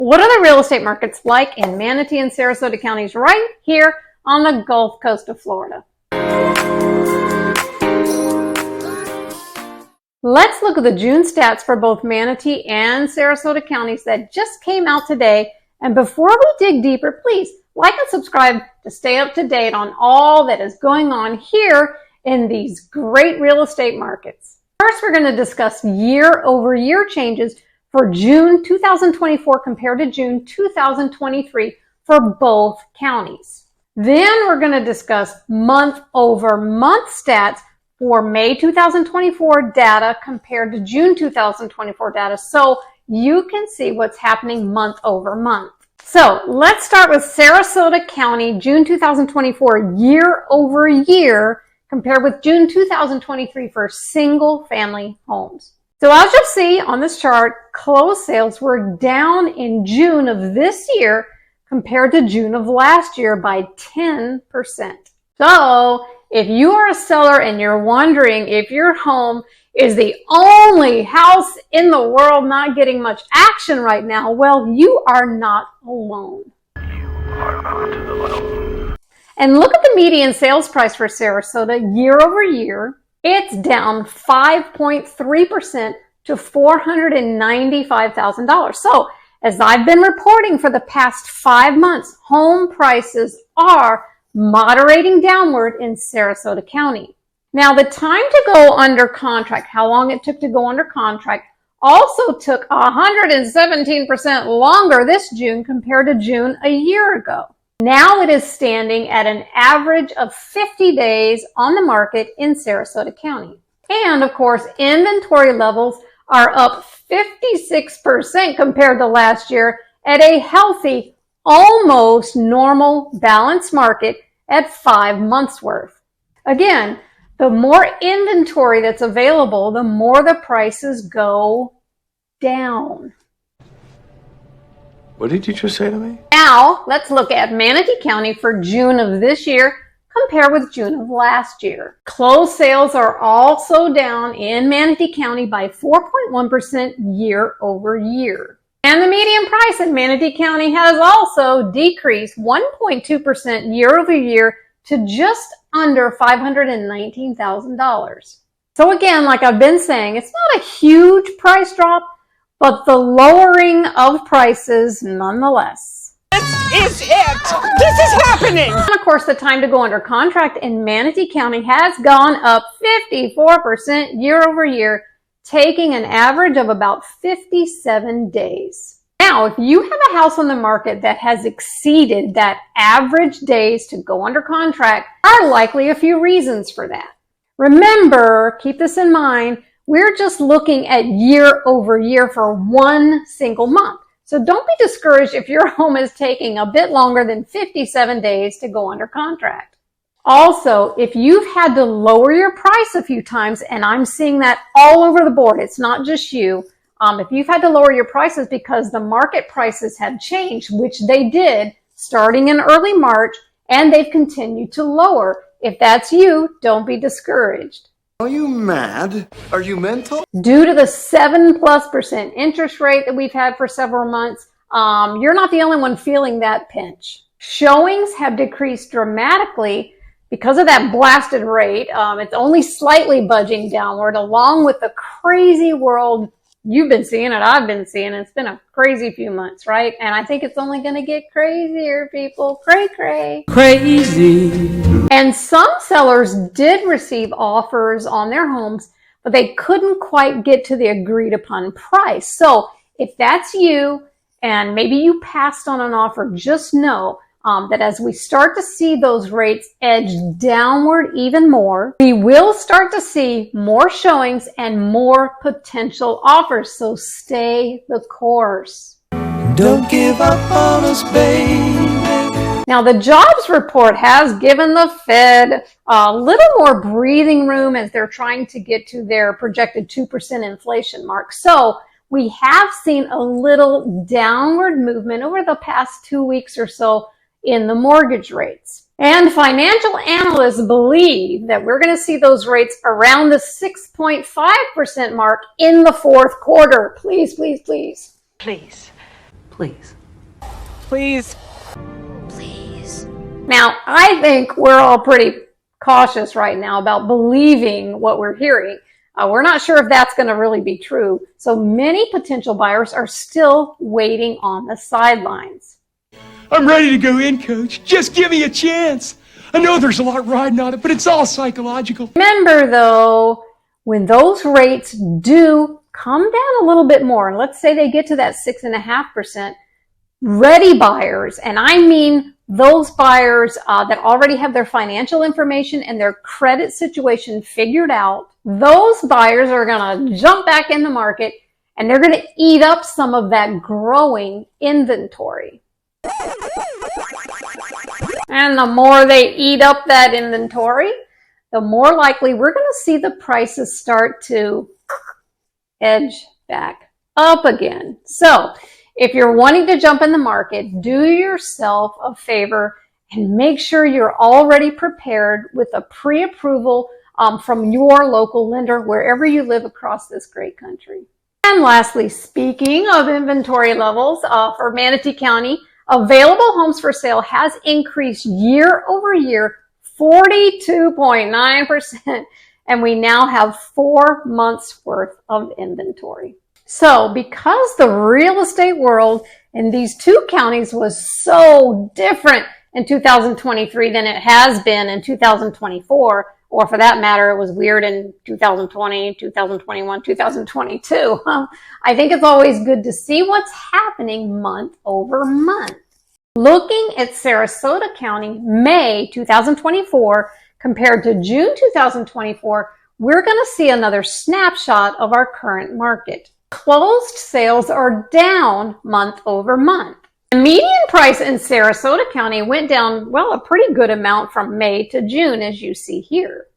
What are the real estate markets like in Manatee and Sarasota counties right here on the Gulf Coast of Florida? Let's look at the June stats for both Manatee and Sarasota counties that just came out today. And before we dig deeper, please like and subscribe to stay up to date on all that is going on here in these great real estate markets. First, we're going to discuss year-over-year changes for June 2024 compared to June 2023 for both counties. Then we're going to discuss month-over-month stats for May 2024 data compared to June 2024 data, so you can see what's happening month over month. So let's start with Sarasota County, June 2024 year over year compared with June 2023 for single family homes. So as you'll see on this chart, closed sales were down in June of this year compared to June of last year by 10%. So if you are a seller and you're wondering if your home is the only house in the world not getting much action right now, well, you are not alone. You are not alone. And look at the median sales price for Sarasota year over year. It's down 5.3% to $495,000. So as I've been reporting for the past 5 months, home prices are moderating downward in Sarasota County. Now, the time to go under contract, how long it took to go under contract, also took 117% longer this June compared to June a year ago. Now it is standing at an average of 50 days on the market in Sarasota County. And of course, inventory levels are up 56% compared to last year at a healthy, almost normal balanced market at 5 months worth. Again, the more inventory that's available, the more the prices go down. What did you just say to me? Now, let's look at Manatee County for June of this year compared with June of last year. Closed sales are also down in Manatee County by 4.1% year over year. And the median price in Manatee County has also decreased 1.2% year over year to just under $519,000. So again, like I've been saying, it's not a huge price drop, but the lowering of prices nonetheless. This is it! This is happening! And of course, the time to go under contract in Manatee County has gone up 54% year over year, taking an average of about 57 days. Now, if you have a house on the market that has exceeded that average days to go under contract, there are likely a few reasons for that. Remember, keep this in mind, we're just looking at year over year for one single month. So don't be discouraged if your home is taking a bit longer than 57 days to go under contract. Also, if you've had to lower your price a few times, and I'm seeing that all over the board, it's not just you. If you've had to lower your prices because the market prices have changed, which they did starting in early March, and they've continued to lower. If that's you, don't be discouraged. Are you mad? Are you mental? Due to the 7+% interest rate that we've had for several months, you're not the only one feeling that pinch. Showings have decreased dramatically because of that blasted rate. It's only slightly budging downward along with the crazy world. You've been seeing it, I've been seeing it. It's been a crazy few months, right? And I think it's only going to get crazier, people. Cray. Crazy. And some sellers did receive offers on their homes, but they couldn't quite get to the agreed upon price. So if that's you and maybe you passed on an offer, just know that as we start to see those rates edge downward even more, we will start to see more showings and more potential offers. So stay the course. Don't give up on us, baby. Now, the jobs report has given the Fed a little more breathing room as they're trying to get to their projected 2% inflation mark. So we have seen a little downward movement over the past 2 weeks or so in the mortgage rates. And financial analysts believe that we're going to see those rates around the 6.5% mark in the fourth quarter. Please. Please. Please. Now, I think we're all pretty cautious right now about believing what we're hearing. We're not sure if that's going to really be true. So many potential buyers are still waiting on the sidelines. I'm ready to go in, Coach. Just give me a chance. I know there's a lot riding on it, but it's all psychological. Remember, though, when those rates do come down a little bit more, and let's say they get to that 6.5%, ready buyers, and I mean those buyers that already have their financial information and their credit situation figured out, those buyers are going to jump back in the market and they're going to eat up some of that growing inventory. And the more they eat up that inventory, the more likely we're going to see the prices start to edge back up again. So if you're wanting to jump in the market, do yourself a favor and make sure you're already prepared with a pre-approval from your local lender wherever you live across this great country. And lastly, speaking of inventory levels for Manatee County, available homes for sale has increased year over year 42.9%, and we now have 4 months worth of inventory. So because the real estate world in these two counties was so different in 2023 than it has been in 2024, or for that matter, it was weird in 2020, 2021, 2022, I think it's always good to see what's happening month over month. Looking at Sarasota County, May 2024 compared to June 2024, we're going to see another snapshot of our current market. Closed sales are down month over month. The median price in Sarasota County went down, well, a pretty good amount from May to June, as you see here.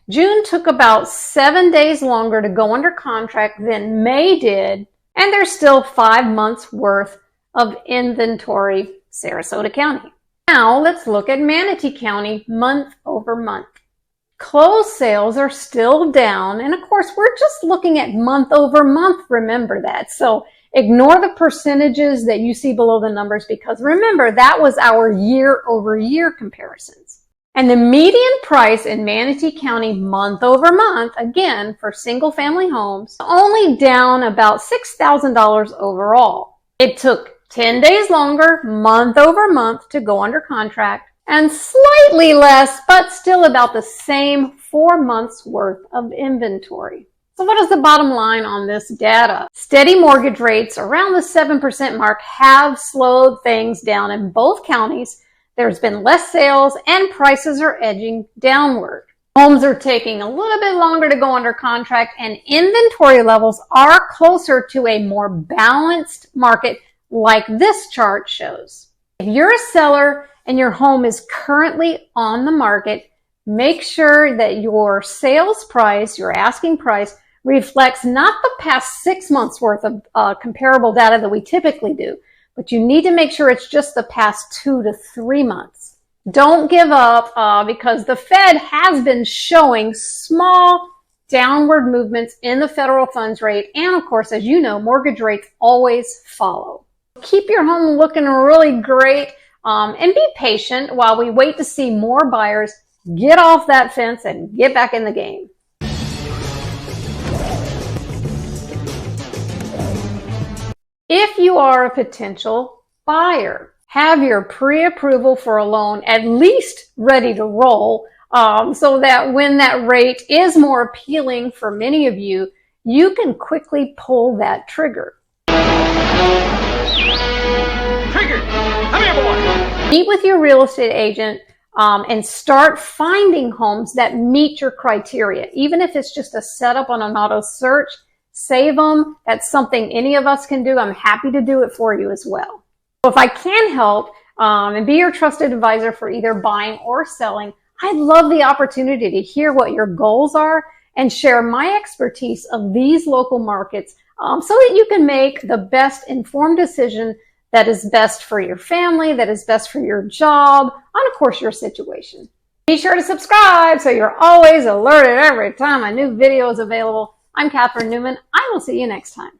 June took about 7 days longer to go under contract than May did, and there's still 5 months worth of inventory, Sarasota County. Now let's look at Manatee County month over month. Closed sales are still down, and of course we're just looking at month over month, remember that. So ignore the percentages that you see below the numbers, because remember that was our year over year comparisons. And the median price in Manatee County month over month, again for single family homes, only down about $6,000 overall. It took 10 days longer month over month to go under contract, and slightly less, but still about the same 4 months worth of inventory. So what is the bottom line on this data? Steady mortgage rates around the 7% mark have slowed things down in both counties. There's been less sales and prices are edging downward. Homes are taking a little bit longer to go under contract, and inventory levels are closer to a more balanced market like this chart shows. If you're a seller and your home is currently on the market, make sure that your sales price, your asking price, reflects not the past 6 months worth of comparable data that we typically do, but you need to make sure it's just the past 2 to 3 months. Don't give up because the Fed has been showing small downward movements in the federal funds rate, and of course, as you know, mortgage rates always follow. Keep your home looking really great. And be patient while we wait to see more buyers get off that fence and get back in the game. If you are a potential buyer, have your pre-approval for a loan at least ready to roll so that when that rate is more appealing for many of you, you can quickly pull that trigger. Trigger! Come here, boy! Meet with your real estate agent and start finding homes that meet your criteria. Even if it's just a setup on an auto search, save them. That's something any of us can do. I'm happy to do it for you as well. So if I can help and be your trusted advisor for either buying or selling, I'd love the opportunity to hear what your goals are and share my expertise of these local markets so that you can make the best informed decision that is best for your family, that is best for your job, and of course your situation. Be sure to subscribe so you're always alerted every time a new video is available. I'm Catherine Newman. I will see you next time.